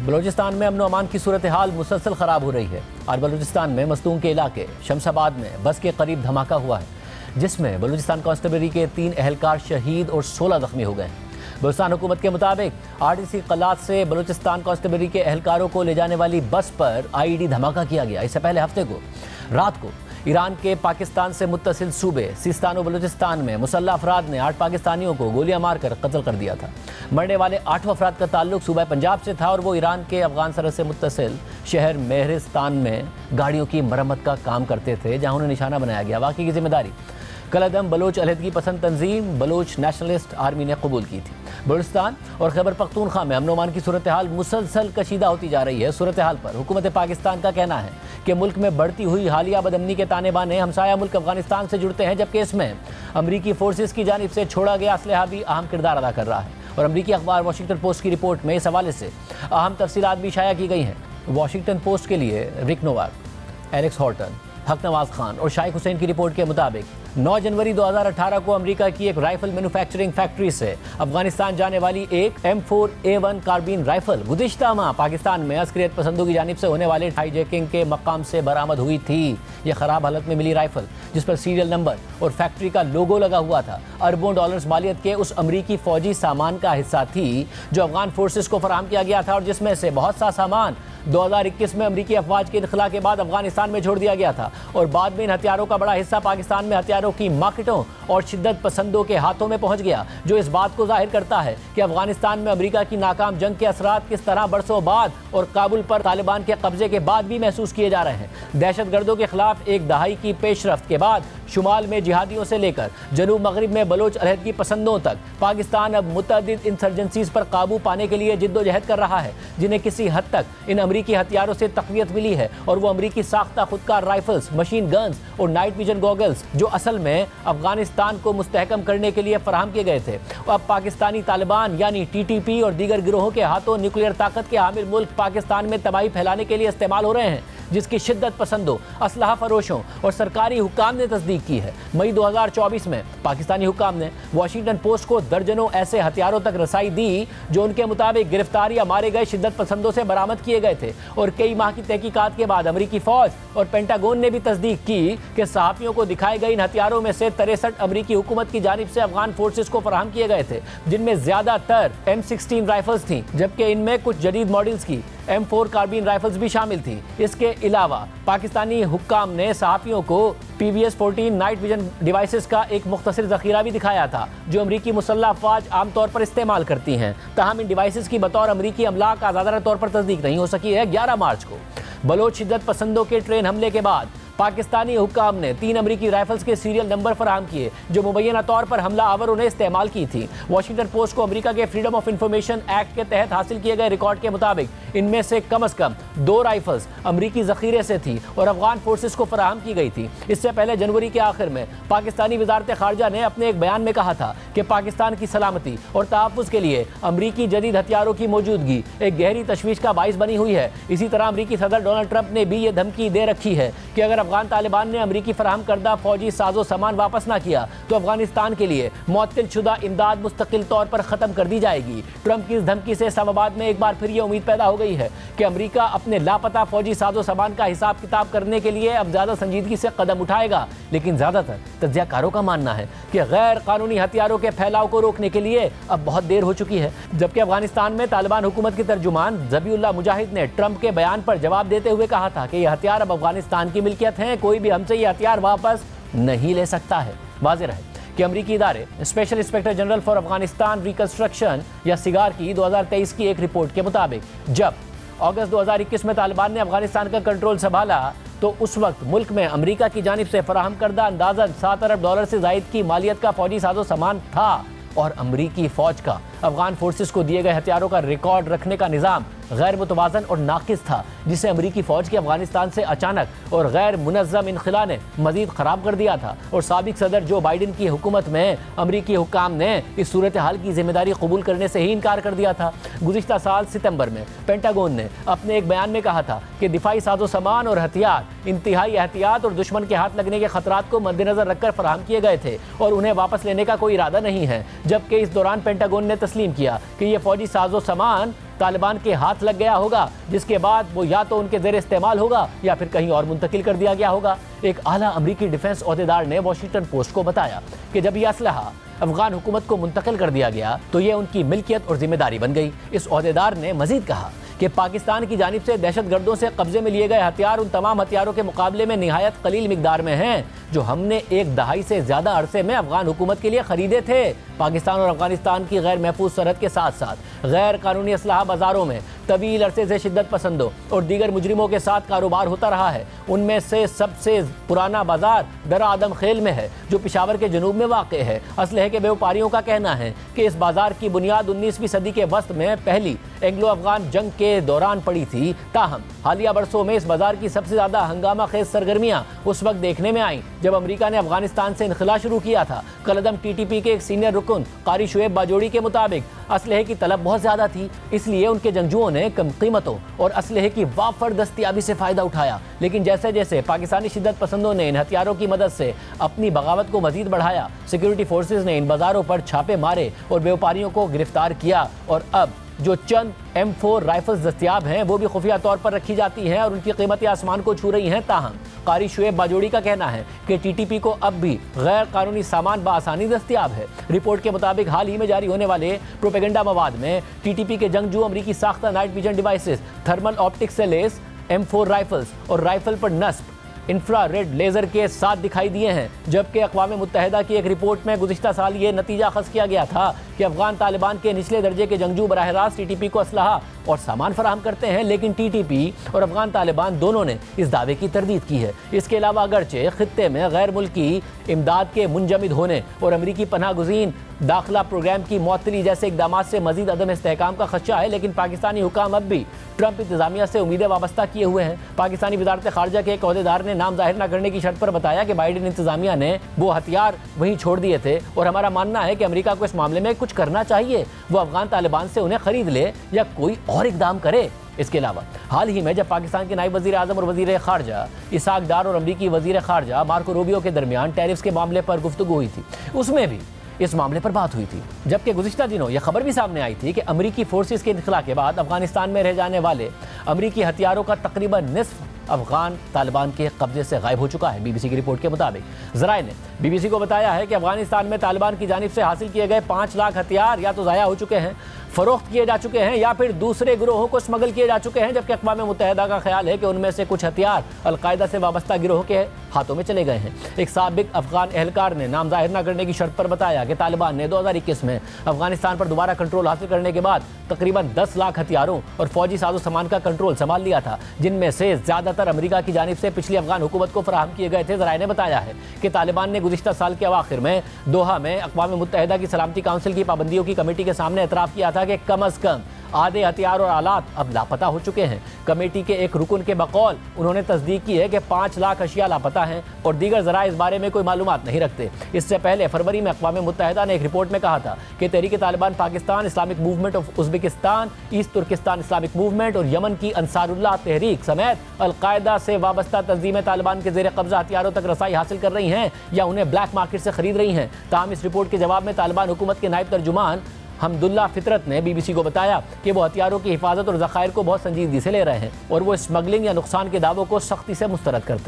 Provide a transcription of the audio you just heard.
بلوچستان میں امن و امان کی صورتحال مسلسل خراب ہو رہی ہے اور بلوچستان میں مستونگ کے علاقے شمس آباد میں بس کے قریب دھماکہ ہوا ہے جس میں بلوچستان کانسٹیبلری کے 3 اہلکار شہید اور 16 زخمی ہو گئے ہیں۔ بلوچستان حکومت کے مطابق RTC قلات سے بلوچستان کانسٹیبلری کے اہلکاروں کو لے جانے والی بس پر IED دھماکہ کیا گیا۔ اس سے پہلے ہفتے کو رات کو ایران کے پاکستان سے متصل صوبے سیستان و بلوچستان میں مسلح افراد نے 8 پاکستانیوں کو گولیاں مار کر قتل کر دیا تھا۔ مرنے والے 8 افراد کا تعلق صوبہ پنجاب سے تھا اور وہ ایران کے افغان سرحد سے متصل شہر مہرستان میں گاڑیوں کی مرمت کا کام کرتے تھے جہاں انہیں نشانہ بنایا گیا۔ واقعے کی ذمہ داری کالعدم بلوچ علیحدگی پسند تنظیم بلوچ نیشنلسٹ آرمی نے قبول کی تھی۔ بلوچستان اور خیبر پختونخوا میں امن و امان کی صورتحال مسلسل کشیدہ ہوتی جا رہی ہے۔ صورتحال پر حکومت پاکستان کا کہنا ہے کہ ملک میں بڑھتی ہوئی حالیہ بدامنی کے تانے بانے ہمسایہ ملک افغانستان سے جڑتے ہیں، جبکہ اس میں امریکی فورسز کی جانب سے چھوڑا گیا اسلحہ بھی اہم کردار ادا کر رہا ہے۔ اور امریکی اخبار واشنگٹن پوسٹ کی رپورٹ میں اس حوالے سے اہم تفصیلات بھی شائع کی گئی ہیں۔ واشنگٹن پوسٹ کے لیے رک نوواک، ایلیکس ہارٹن، حق نواز خان اور شائق حسین کی رپورٹ کے مطابق 9 جنوری 2018 کو امریکہ کی ایک رائفل مینوفیکچرنگ فیکٹری سے افغانستان جانے والی ایک M4A1 کاربین رائفل گزشتہ ماہ پاکستان میں عسکریت پسندوں کی جانب سے ہونے والے ہائی جیکنگ کے مقام سے برآمد ہوئی تھی۔ یہ خراب حالت میں ملی رائفل جس پر سیریل نمبر اور فیکٹری کا لوگو لگا ہوا تھا اربوں ڈالرز مالیت کے اس امریکی فوجی سامان کا حصہ تھی جو افغان فورسز کو فراہم کیا گیا تھا اور جس میں سے بہت سا سامان 2021 میں امریکی افواج کے انخلاء کے بعد افغانستان میں چھوڑ دیا گیا تھا اور بعد میں ان ہتھیاروں کا بڑا حصہ پاکستان میں ہتھیاروں کی مارکیٹوں اور شدت پسندوں کے ہاتھوں میں پہنچ گیا، جو اس بات کو ظاہر کرتا ہے کہ افغانستان میں امریکہ کی ناکام جنگ کے اثرات کس طرح برسوں بعد اور کابل پر طالبان کے قبضے کے بعد بھی محسوس کیے جا رہے ہیں۔ دہشت گردوں کے خلاف ایک دہائی کی پیش رفت کے بعد شمال میں جہادیوں سے لے کر جنوب مغرب میں بلوچ علیحدگی پسندوں تک پاکستان اب متعدد انسرجنسیز پر قابو پانے کے لیے جد و جہد کر رہا ہے، جنہیں کسی حد تک ان امریکی ہتھیاروں سے تقویت ملی ہے اور وہ امریکی ساختہ خودکار رائفلز، مشین گنز اور نائٹ ویژن گوگلز جو اصل میں افغانستان کو مستحکم کرنے کے لیے فراہم کیے گئے تھے، اب پاکستانی طالبان یعنی TTP اور دیگر گروہوں کے ہاتھوں نیوکلیئر طاقت کے حامل ملک پاکستان میں تباہی پھیلانے کے لیے استعمال ہو رہے ہیں، جس کی شدت پسندوں، اسلحہ فروشوں اور سرکاری حکام نے تصدیق کی ہے۔ مئی 2024 میں پاکستانی حکام نے واشنگٹن پوسٹ کو درجنوں ایسے ہتھیاروں تک رسائی دی جو ان کے مطابق گرفتار یا مارے گئے شدت پسندوں سے برآمد کیے گئے تھے، اور کئی ماہ کی تحقیقات کے بعد امریکی فوج اور پینٹاگون نے بھی تصدیق کی کہ صحافیوں کو دکھائے گئے ان ہتھیاروں میں سے 63 امریکی حکومت کی جانب سے افغان فورسز کو فراہم کیے گئے تھے، جن میں زیادہ تر M16 رائفلز تھیں، جبکہ ان میں کچھ جدید ماڈلز کی M4 کاربین رائفلز بھی شامل تھی۔ اس کے علاوہ پاکستانی حکام نے صحافیوں کو PVS-14 نائٹ ویژن ڈیوائسز کا ایک مختصر ذخیرہ بھی دکھایا تھا جو امریکی مسلح افواج عام طور پر استعمال کرتی ہیں، تاہم ان ڈیوائسز کی بطور امریکی املاک آزادانہ طور پر تصدیق نہیں ہو سکی ہے۔ 11 مارچ کو بلوچ شدت پسندوں کے ٹرین حملے کے بعد پاکستانی حکام نے 3 امریکی رائفلز کے سیریل نمبر فراہم کیے جو مبینہ طور پر حملہ آوروں نے استعمال کی تھی۔ واشنگٹن پوسٹ کو امریکہ کے فریڈم آف انفارمیشن ایکٹ کے تحت حاصل کیے گئے ریکارڈ کے مطابق ان میں سے کم از کم 2 رائفلز امریکی ذخیرے سے تھی اور افغان فورسز کو فراہم کی گئی تھی۔ اس سے پہلے جنوری کے آخر میں پاکستانی وزارت خارجہ نے اپنے ایک بیان میں کہا تھا کہ پاکستان کی سلامتی اور تحفظ کے لیے امریکی جدید ہتھیاروں کی موجودگی ایک گہری تشویش کا باعث بنی ہوئی ہے۔ اسی طرح امریکی صدر ڈونلڈ ٹرمپ نے بھی یہ دھمکی دے رکھی ہے کہ اگر افغان طالبان نے امریکی فراہم کردہ فوجی ساز و سامان واپس نہ کیا تو افغانستان کے لیے معطل شدہ امداد مستقل طور پر ختم کر دی جائے گی۔ ٹرمپ کی اس دھمکی سے اسلام آباد میں ایک بار پھر یہ امید پیدا ہو گئی ہے کہ امریکہ اپنے لاپتہ فوجی ساز و سامان کا حساب کتاب کرنے کے لیے اب زیادہ سنجیدگی سے قدم اٹھائے گا، لیکن زیادہ تر تجزیہ کاروں کا ماننا ہے کہ غیر قانونی ہتھیاروں کے پھیلاؤ کو روکنے کے لیے اب بہت دیر ہو چکی ہے۔ جبکہ افغانستان میں طالبان حکومت کے ترجمان ذبیح اللہ مجاہد نے ٹرمپ کے بیان پر جواب دیتے ہوئے کہا تھا کہ یہ ہتھیار اب افغانستان کی ملکیت ہیں، کوئی بھی ہم سے یہ ہتھیار واپس نہیں لے سکتا ہے۔ واضح رہے کہ امریکی ادارے special inspector general for Afghanistan reconstruction یا سیگار کی 2023 کی ایک رپورٹ کے مطابق جب اگست 2021 میں طالبان نے افغانستان کا کنٹرول سنبھالا تو اس وقت ملک میں امریکہ کی جانب سے فراہم کردہ اندازاً 7 ارب ڈالر سے زائد کی مالیت کا فوجی ساز و سامان تھا، اور امریکی فوج کا افغان فورسز کو دیے گئے ہتھیاروں کا ریکارڈ رکھنے کا نظام غیر متوازن اور ناقص تھا، جسے امریکی فوج کے افغانستان سے اچانک اور غیر منظم انخلاء نے مزید خراب کر دیا تھا، اور سابق صدر جو بائیڈن کی حکومت میں امریکی حکام نے اس صورتحال کی ذمہ داری قبول کرنے سے ہی انکار کر دیا تھا۔ گزشتہ سال ستمبر میں پینٹاگون نے اپنے ایک بیان میں کہا تھا کہ دفاعی ساز و سامان اور ہتھیار انتہائی احتیاط اور دشمن کے ہاتھ لگنے کے خطرات کو مد نظر رکھ کر فراہم کیے گئے تھے اور انہیں واپس لینے کا کوئی ارادہ نہیں ہے، جبکہ اس دوران پینٹاگون نے تسلیم کیا کہ یہ فوجی ساز و سامان طالبان کے ہاتھ لگ گیا ہوگا، جس کے بعد وہ یا تو ان کے زیر استعمال ہوگا یا پھر کہیں اور منتقل کر دیا گیا ہوگا۔ ایک اعلیٰ امریکی ڈیفنس عہدیدار نے واشنگٹن پوسٹ کو بتایا کہ جب یہ اسلحہ افغان حکومت کو منتقل کر دیا گیا تو یہ ان کی ملکیت اور ذمہ داری بن گئی۔ اس عہدیدار نے مزید کہا کہ پاکستان کی جانب سے دہشت گردوں سے قبضے میں لیے گئے ہتھیار ان تمام ہتھیاروں کے مقابلے میں نہایت قلیل مقدار میں ہیں جو ہم نے ایک دہائی سے زیادہ عرصے میں افغان حکومت کے لیے خریدے تھے۔ پاکستان اور افغانستان کی غیر محفوظ سرحد کے ساتھ ساتھ غیر قانونی اسلحہ بازاروں میں طویل عرصے سے شدت پسندوں اور دیگر مجرموں کے ساتھ کاروبار ہوتا رہا ہے۔ ان میں سے سب سے پرانا بازار درہ آدم خیل میں ہے جو پشاور کے جنوب میں واقع ہے۔ اسلحے کے بیوپاریوں کا کہنا ہے کہ اس بازار کی بنیاد 19ویں صدی کے وسط میں پہلی اینگلو افغان جنگ کے دوران پڑی تھی، تاہم حالیہ برسوں میں اس بازار کی سب سے زیادہ ہنگامہ خیز سرگرمیاں اس وقت دیکھنے میں آئیں جب امریکہ نے افغانستان سے انخلا شروع کیا تھا۔ کالعدم ٹی ٹی پی کے ایک سینئر رکن قاری شعیب باجوڑی کے مطابق اسلحے کی طلب بہت زیادہ تھی، اس لیے ان کے جنگجوؤں نے کم قیمتوں اور اسلحے کی وافر دستیابی سے فائدہ اٹھایا، لیکن جیسے جیسے پاکستانی شدت پسندوں نے ان ہتھیاروں کی مدد سے اپنی بغاوت کو مزید بڑھایا، سیکیورٹی فورسز نے ان بازاروں پر چھاپے مارے اور بیوپاریوں کو گرفتار کیا، اور اب جو چند M4 رائفلز دستیاب ہیں وہ بھی خفیہ طور پر رکھی جاتی ہیں اور ان کی قیمتیں آسمان کو چھو رہی ہیں۔ تاہم قاری شعیب باجوڑی کا کہنا ہے کہ ٹی ٹی پی کو اب بھی غیر قانونی سامان بآسانی دستیاب ہے۔ رپورٹ کے مطابق حال ہی میں جاری ہونے والے پروپیگنڈا مواد میں ٹی ٹی پی کے جنگجو امریکی ساختہ night vision devices, thermal optics سے لیس M4 رائفلز اور رائفل پر نصب انفرا ریڈ لیزر کے ساتھ دکھائی دیے ہیں، جبکہ اقوام متحدہ کی ایک رپورٹ میں گزشتہ سال یہ نتیجہ اخذ کیا گیا تھا کہ افغان طالبان کے نچلے درجے کے جنگجو براہ راست ٹی ٹی پی کو اسلحہ اور سامان فراہم کرتے ہیں، لیکن ٹی ٹی پی اور افغان طالبان دونوں نے اس دعوے کی تردید کی ہے۔ اس کے علاوہ اگرچہ خطے میں غیر ملکی امداد کے منجمد ہونے اور امریکی پناہ گزین داخلہ پروگرام کی معطلی جیسے اقدامات سے مزید عدم استحکام کا خدشہ ہے، لیکن پاکستانی حکام اب بھی ٹرمپ انتظامیہ سے امیدیں وابستہ کیے ہوئے ہیں۔ پاکستانی وزارت خارجہ کے ایک عہدیدار نے نام ظاہر نہ کرنے کی شرط پر بتایا کہ بائیڈن انتظامیہ نے وہ ہتھیار وہیں چھوڑ دیے تھے اور ہمارا ماننا ہے کہ امریکہ کو اس معاملے میں کچھ کرنا چاہیے، وہ افغان طالبان سے انہیں خرید لے یا کوئی اور اقدام کرے۔ اس کے علاوہ حال ہی میں جب پاکستان کے نائب وزیر اعظم اور وزیر خارجہ اسحاق ڈار اور امریکی وزیر خارجہ مارکو روبیو کے درمیان ٹیرفز کے معاملے پر گفتگو ہوئی تھی، اس میں بھی اس معاملے پر بات ہوئی تھی، جبکہ گزشتہ دنوں یہ خبر بھی سامنے آئی تھی کہ امریکی فورسز کے انخلا کے بعد افغانستان میں رہ جانے والے امریکی ہتھیاروں کا تقریباً نصف افغان طالبان کے قبضے سے غائب ہو چکا ہے۔ بی بی سی کی رپورٹ کے مطابق ذرائع نے بی بی سی کو بتایا ہے کہ افغانستان میں طالبان کی جانب سے حاصل کیے گئے 5 لاکھ ہتھیار یا تو ضائع ہو چکے ہیں، فروخت کیے جا چکے ہیں یا پھر دوسرے گروہوں کو اسمگل کیے جا چکے ہیں، جبکہ اقوام متحدہ کا خیال ہے کہ ان میں سے کچھ ہتھیار القاعدہ سے وابستہ گروہ کے ہاتھوں میں چلے گئے ہیں۔ ایک سابق افغان اہلکار نے نام ظاہر نہ کرنے کی شرط پر بتایا کہ طالبان نے 2021 میں افغانستان پر دوبارہ کنٹرول حاصل کرنے کے بعد تقریباً 10 لاکھ ہتھیاروں اور فوجی ساز و سامان کا کنٹرول سنبھال لیا تھا، جن میں سے زیادہ تر امریکہ کی جانب سے پچھلی افغان حکومت کو فراہم کیے گئے تھے۔ ذرائع نے بتایا ہے کہ طالبان نے گزشتہ سال کے اواخر میں دوحہ میں اقوام متحدہ کی سلامتی کونسل کی پابندیوں کی کمیٹی کے سامنے اعتراف کیا تھا کہ کم از کم آدھے ہتھیار اور آلات اب لاپتہ ہو چکے ہیں۔ کمیٹی کے ایک رکن کے بقول انہوں نے تصدیق کی ہے کہ 5 لاکھ اشیاء لاپتہ ہیں اور دیگر ذرائع اس بارے میں کوئی معلومات نہیں رکھتے۔ اس سے پہلے فروری میں اقوام متحدہ نے ایک رپورٹ میں کہا تھا کہ Tehreek Taliban Pakistan, Islamic movement of Uzbekistan, East Turkestan Islamic movement اور یمن کی انصار اللہ تحریک سمیت القاعدہ سے وابستہ تنظیمیں طالبان کے زیر قبضہ ہتھیاروں تک رسائی حاصل کر رہی ہیں یا انہیں بلیک مارکیٹ سے خرید رہی ہیں۔ تاہم اس رپورٹ کے جواب میں طالبان حکومت کے نائب ترجمان حمداللہ فطرت نے بی بی سی کو بتایا کہ وہ ہتھیاروں کی حفاظت اور ذخائر کو بہت سنجیدگی سے لے رہے ہیں اور وہ اسمگلنگ یا نقصان کے دعووں کو سختی سے مسترد کرتے ہیں۔